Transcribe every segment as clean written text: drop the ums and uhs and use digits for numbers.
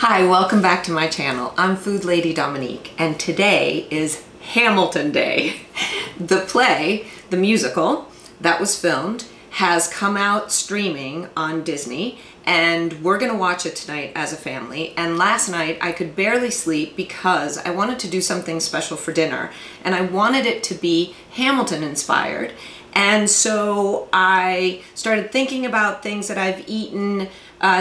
Hi, welcome back to my channel. I'm Food Lady Dominique, and today is Hamilton Day. The play, the musical that was filmed, has come out streaming on Disney, and we're gonna watch it tonight as a family. And last night I could barely sleep because I wanted to do something special for dinner, and I wanted it to be Hamilton inspired. And so I started thinking about things that I've eaten,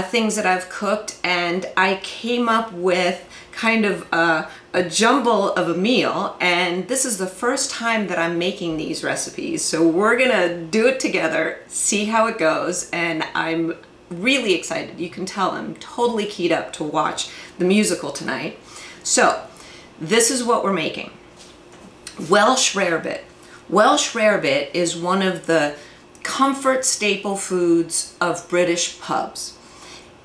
things that I've cooked, and I came up with kind of a jumble of a meal. And this is the first time that I'm making these recipes. So we're gonna do it together, see how it goes, and I'm really excited. You can tell I'm totally keyed up to watch the musical tonight. So this is what we're making. Welsh Rarebit. Welsh Rarebit is one of the comfort staple foods of British pubs.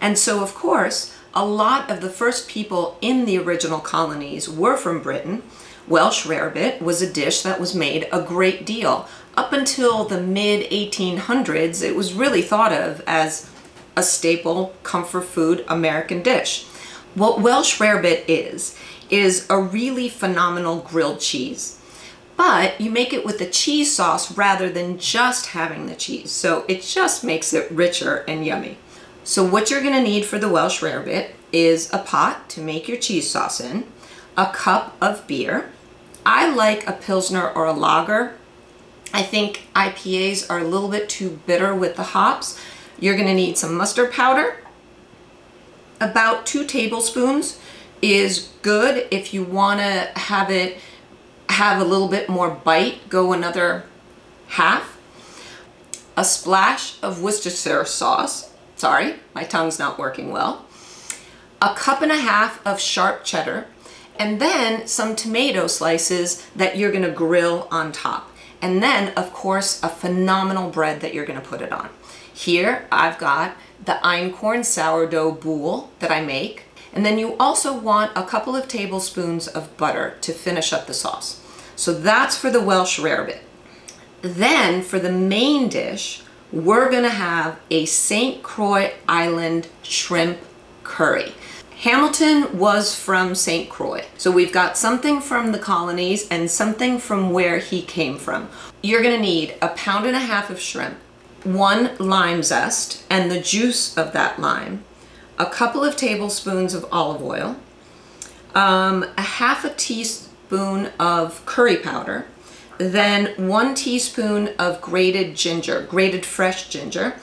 And so, of course, a lot of the first people in the original colonies were from Britain. Welsh Rarebit was a dish that was made a great deal. Up until the mid-1800s, it was really thought of as a staple comfort food American dish. What Welsh Rarebit is a really phenomenal grilled cheese. But you make it with a cheese sauce rather than just having the cheese. So it just makes it richer and yummy. So what you're gonna need for the Welsh Rarebit is a pot to make your cheese sauce in, a cup of beer. I like a Pilsner or a lager. I think IPAs are a little bit too bitter with the hops. You're gonna need some mustard powder. About 2 tablespoons is good. If you wanna have a little bit more bite, go another half. A splash of Worcestershire sauce. Sorry, my tongue's not working well. A cup and a half of sharp cheddar, and then some tomato slices that you're gonna grill on top. And then, of course, a phenomenal bread that you're gonna put it on. Here, I've got the einkorn sourdough boule that I make. And then you also want a couple of tablespoons of butter to finish up the sauce. So that's for the Welsh Rarebit. Then for the main dish, we're gonna have a St. Croix Island shrimp curry. Hamilton was from St. Croix. So we've got something from the colonies and something from where he came from. You're gonna need 1.5 pounds of shrimp, 1 lime zest and the juice of that lime, a couple of tablespoons of olive oil, a 1/2 teaspoon of curry powder, then 1 teaspoon of grated ginger, grated fresh ginger,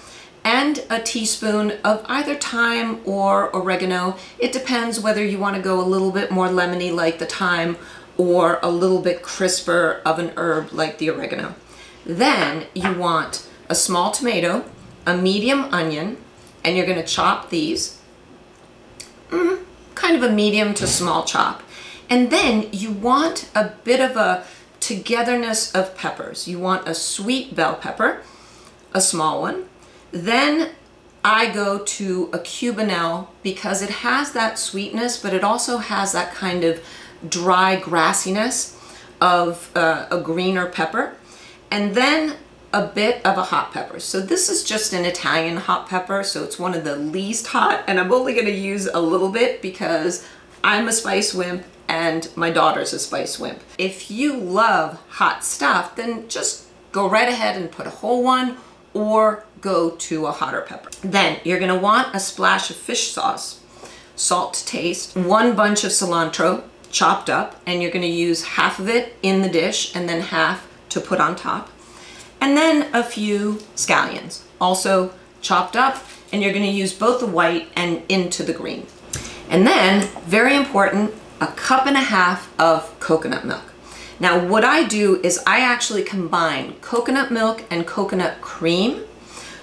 and a teaspoon of either thyme or oregano. It depends whether you want to go a little bit more lemony like the thyme or a little bit crisper of an herb like the oregano. Then you want a small tomato, a medium onion, and you're going to chop these, kind of a medium to small chop. And then you want a bit of a togetherness of peppers. You want a sweet bell pepper, a small one. Then I go to a cubanelle because it has that sweetness, but it also has that kind of dry grassiness of a greener pepper. And then a bit of a hot pepper. So this is just an Italian hot pepper, so it's one of the least hot, and I'm only gonna use a little bit because I'm a spice wimp and my daughter's a spice wimp. If you love hot stuff, then just go right ahead and put a whole one or go to a hotter pepper. Then you're gonna want a splash of fish sauce, salt to taste, 1 bunch of cilantro chopped up, and you're gonna use half of it in the dish and then half to put on top. And then a few scallions, also chopped up, and you're gonna use both the white and into the green. And then, very important, 1.5 cups of coconut milk. Now what I do is I actually combine coconut milk and coconut cream.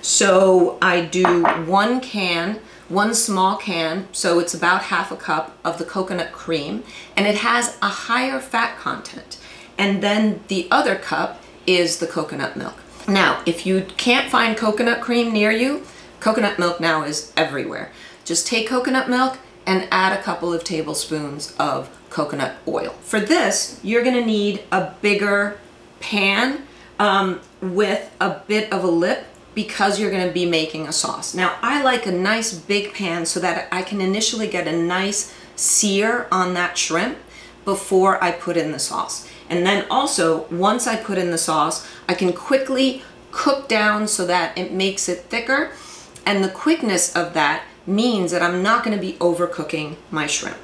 So I do 1 can, 1 small can, so it's about 1/2 cup of the coconut cream, and it has a higher fat content. And then the other cup is the coconut milk. Now, if you can't find coconut cream near you, coconut milk now is everywhere. Just take coconut milk and add a couple of tablespoons of coconut oil. For this, you're gonna need a bigger pan with a bit of a lip because you're gonna be making a sauce. Now, I like a nice big pan so that I can initially get a nice sear on that shrimp before I put in the sauce. And then also, once I put in the sauce, I can quickly cook down so that it makes it thicker. And the quickness of that means that I'm not gonna be overcooking my shrimp.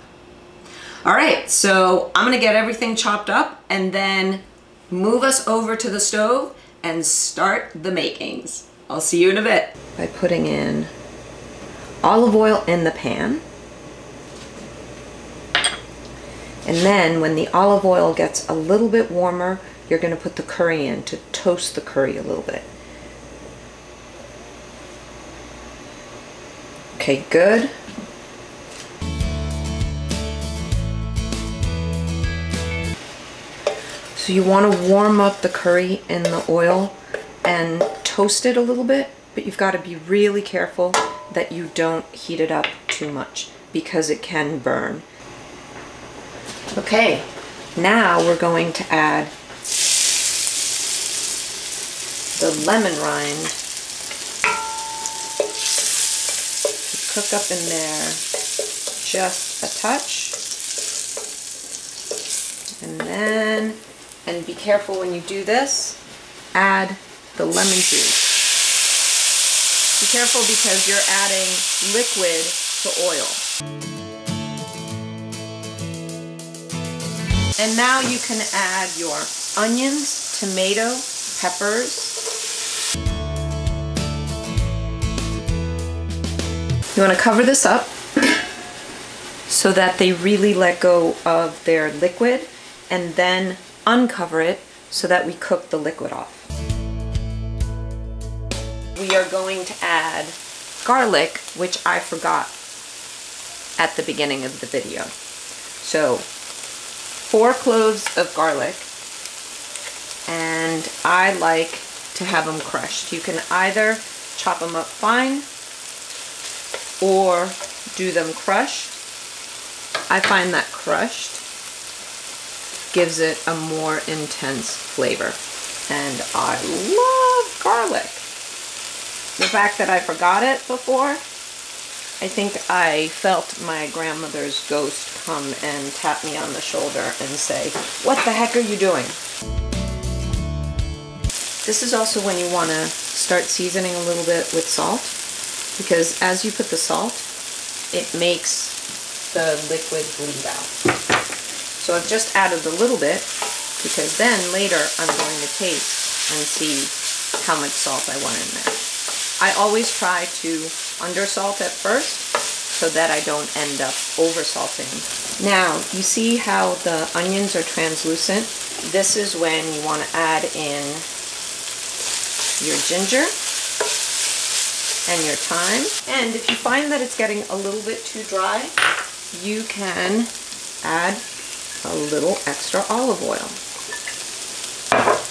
All right, so I'm gonna get everything chopped up and then move us over to the stove and start the makings. I'll see you in a bit. By putting in olive oil in the pan. And then when the olive oil gets a little bit warmer, you're gonna put the curry in to toast the curry a little bit. Okay, good. So you want to warm up the curry in the oil and toast it a little bit, but you've got to be really careful that you don't heat it up too much because it can burn. Okay, now we're going to add the lemon rind. Cook up in there just a touch. And then, and be careful when you do this, add the lemon juice. Be careful because you're adding liquid to oil. And now you can add your onions, tomato, peppers. You want to cover this up so that they really let go of their liquid, and then uncover it so that we cook the liquid off. We are going to add garlic, which I forgot at the beginning of the video. So 4 cloves of garlic, and I like to have them crushed. You can either chop them up fine or do them crushed. I find that crushed gives it a more intense flavor, and I love garlic. The fact that I forgot it before, I think I felt my grandmother's ghost come and tap me on the shoulder and say, "What the heck are you doing?" This is also when you want to start seasoning a little bit with salt, because as you put the salt, it makes the liquid bleed out. So I've just added a little bit, because then later I'm going to taste and see how much salt I want in there. I always try to undersalt at first so that I don't end up oversalting. Now, you see how the onions are translucent? This is when you want to add in your ginger and your thyme. And if you find that it's getting a little bit too dry, you can add a little extra olive oil.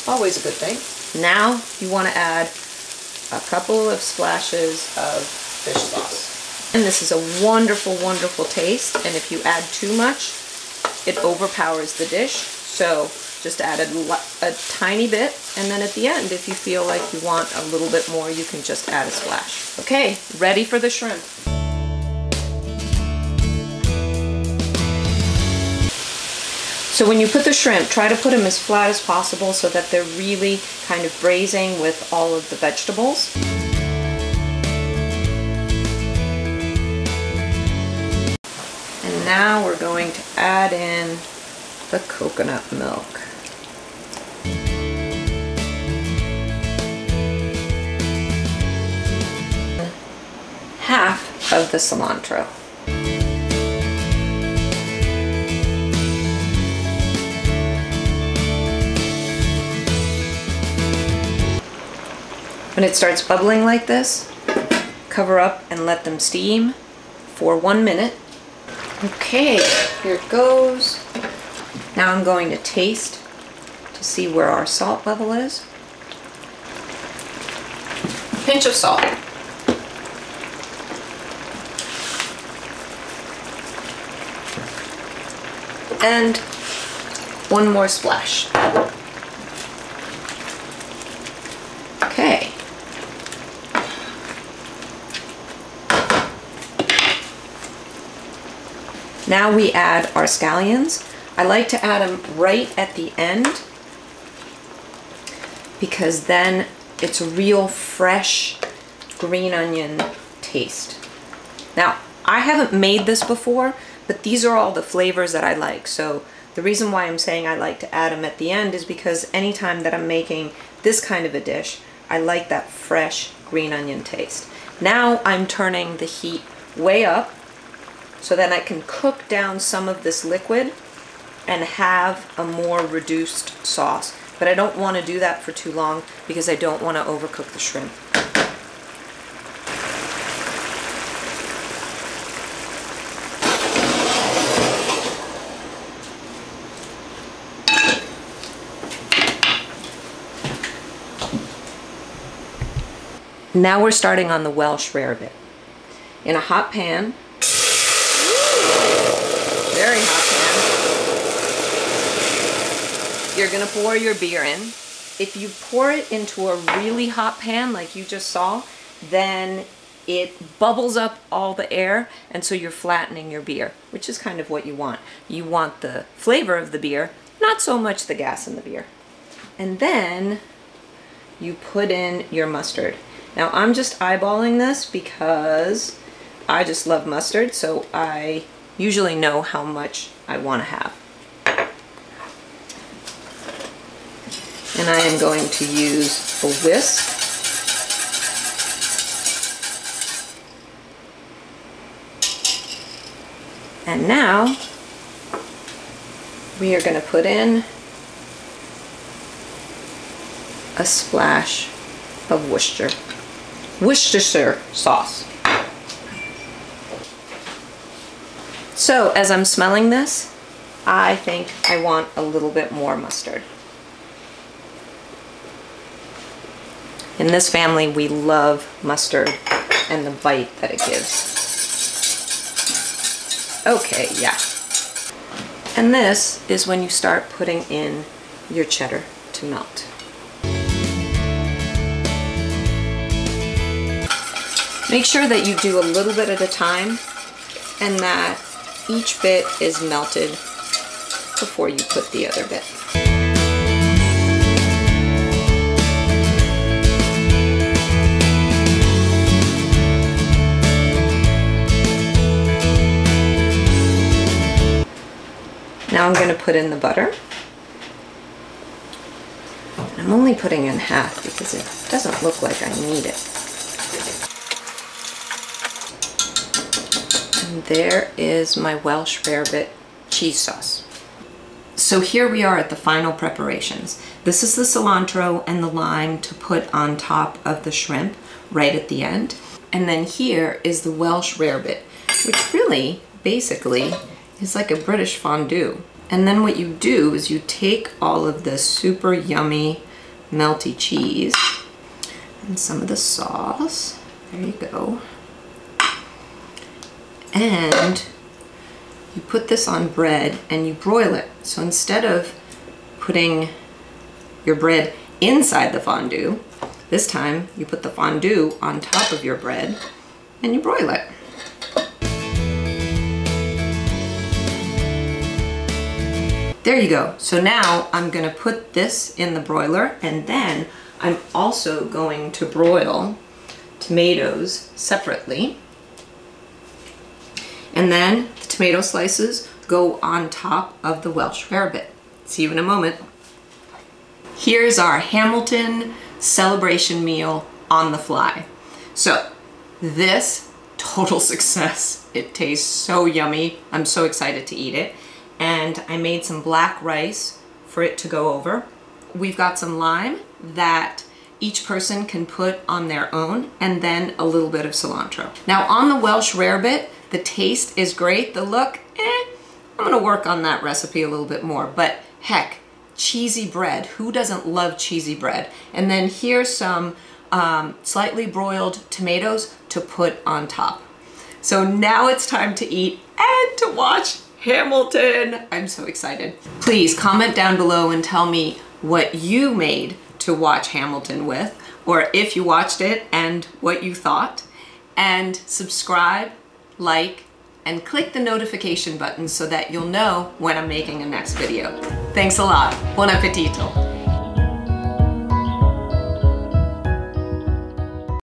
Always a good thing. Now you want to add a couple of splashes of fish sauce. And this is a wonderful, wonderful taste, and if you add too much, it overpowers the dish. So just add a tiny bit, and then at the end, if you feel like you want a little bit more, you can just add a splash. Okay, ready for the shrimp. So when you put the shrimp, try to put them as flat as possible so that they're really kind of braising with all of the vegetables. And now we're going to add in the coconut milk. Half of the cilantro. When it starts bubbling like this, cover up and let them steam for 1 minute. Okay, here it goes. Now I'm going to taste to see where our salt level is. Pinch of salt. And 1 more splash. Okay. Now we add our scallions. I like to add them right at the end because then it's a real fresh green onion taste. Now, I haven't made this before, but these are all the flavors that I like. So the reason why I'm saying I like to add them at the end is because anytime that I'm making this kind of a dish, I like that fresh green onion taste. Now I'm turning the heat way up so that I can cook down some of this liquid and have a more reduced sauce. But I don't want to do that for too long because I don't want to overcook the shrimp. Now we're starting on the Welsh Rarebit. In a hot pan, very hot pan, you're gonna pour your beer in. If you pour it into a really hot pan like you just saw, then it bubbles up all the air, and so you're flattening your beer, which is kind of what you want. You want the flavor of the beer, not so much the gas in the beer. And then you put in your mustard. Now I'm just eyeballing this because I just love mustard, so I usually know how much I want to have. And I am going to use a whisk. And now we are going to put in a splash of Worcestershire sauce. So as I'm smelling this, I think I want a little bit more mustard. In this family, we love mustard and the bite that it gives. Okay, yeah. And this is when you start putting in your cheddar to melt. Make sure that you do a little bit at a time and that each bit is melted before you put the other bit. Now I'm going to put in the butter. And I'm only putting in half because it doesn't look like I need it. And there is my Welsh Rarebit cheese sauce. So here we are at the final preparations. This is the cilantro and the lime to put on top of the shrimp right at the end. And then here is the Welsh Rarebit, which really basically is like a British fondue. And then what you do is you take all of this super yummy melty cheese and some of the sauce, there you go, and you put this on bread and you broil it. So instead of putting your bread inside the fondue, this time you put the fondue on top of your bread and you broil it. There you go. So now I'm going to put this in the broiler, and then I'm also going to broil tomatoes separately. And then the tomato slices go on top of the Welsh Rarebit. See you in a moment. Here's our Hamilton celebration meal on the fly. So this, total success. It tastes so yummy. I'm so excited to eat it. And I made some black rice for it to go over. We've got some lime that each person can put on their own, and then a little bit of cilantro. Now on the Welsh Rarebit, the taste is great. The look, I'm gonna work on that recipe a little bit more, but heck, cheesy bread. Who doesn't love cheesy bread? And then here's some slightly broiled tomatoes to put on top. So now it's time to eat and to watch Hamilton. I'm so excited. Please comment down below and tell me what you made to watch Hamilton with, or if you watched it and what you thought. And subscribe, like, and click the notification button so that you'll know when I'm making a next video. Thanks a lot. Buon appetito.